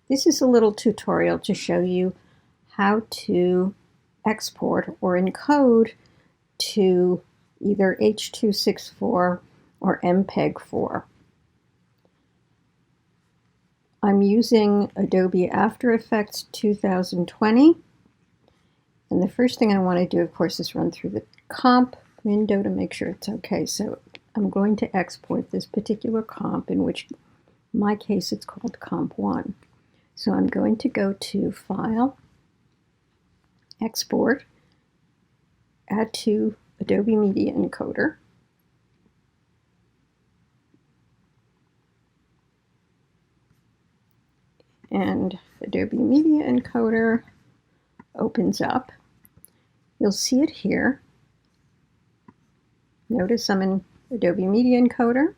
This is a little tutorial to show you how to export or encode to either H264 or MPEG-4. I'm using Adobe After Effects 2020, and the first thing I want to do, of course, is run through the comp window to make sure it's okay. So I'm going to export this particular comp, in which, in my case, it's called Comp 1. So I'm going to go to File, Export, Add to Adobe Media Encoder. And Adobe Media Encoder opens up. You'll see it here. Notice I'm in Adobe Media Encoder.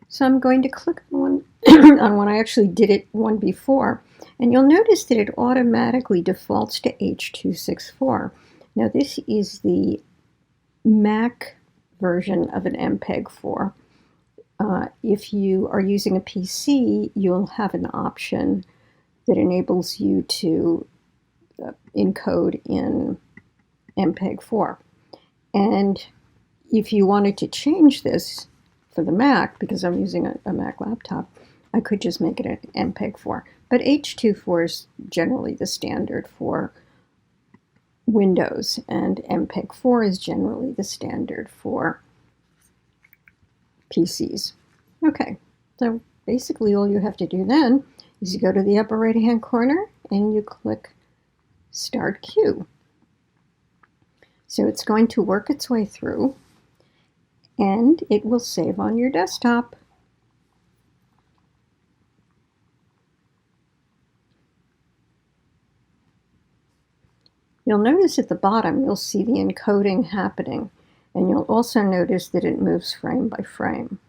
So I'm going to click on one. I actually did it one before. And you'll notice that it automatically defaults to H264. Now this is the Mac version of an MPEG-4. If you are using a PC, you'll have an option that enables you to encode in MPEG-4. And if you wanted to change this for the Mac, because I'm using a Mac laptop, I could just make it an MPEG-4. But H264 is generally the standard for Windows, and MPEG-4 is generally the standard for PCs. Okay, so basically all you have to do then is you go to the upper right-hand corner and you click Start Queue. So it's going to work its way through, and it will save on your desktop. You'll notice at the bottom, you'll see the encoding happening, and you'll also notice that it moves frame by frame.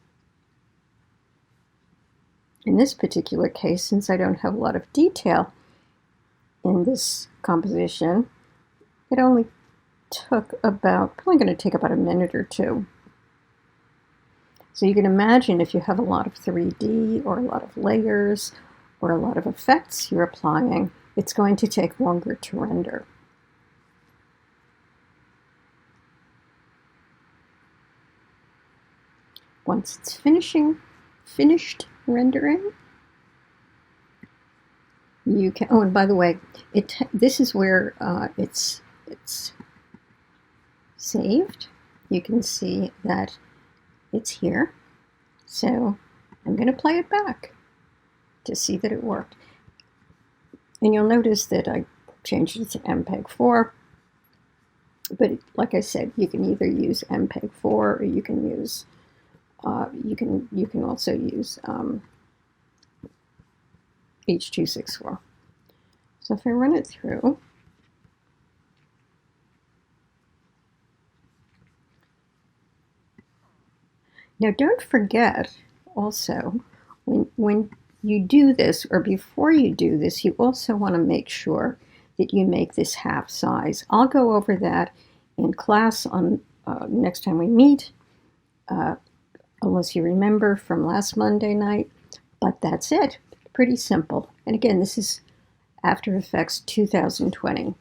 In this particular case, since I don't have a lot of detail in this composition, it only took probably going to take about a minute or two. So you can imagine if you have a lot of 3D or a lot of layers or a lot of effects you're applying, it's going to take longer to render. Once it's finished rendering, you can, oh, and by the way, this is where it's saved. You can see that it's here. So I'm going to play it back to see that it worked. And you'll notice that I changed it to MPEG-4. But like I said, you can either use MPEG-4 or you can use you can also use H264. So if I run it through, now don't forget also, when you do this, or before you do this, you also want to make sure that you make this half size. I'll go over that in class on next time we meet, unless you remember from last Monday night, but that's it. Pretty simple. And again, this is After Effects 2020.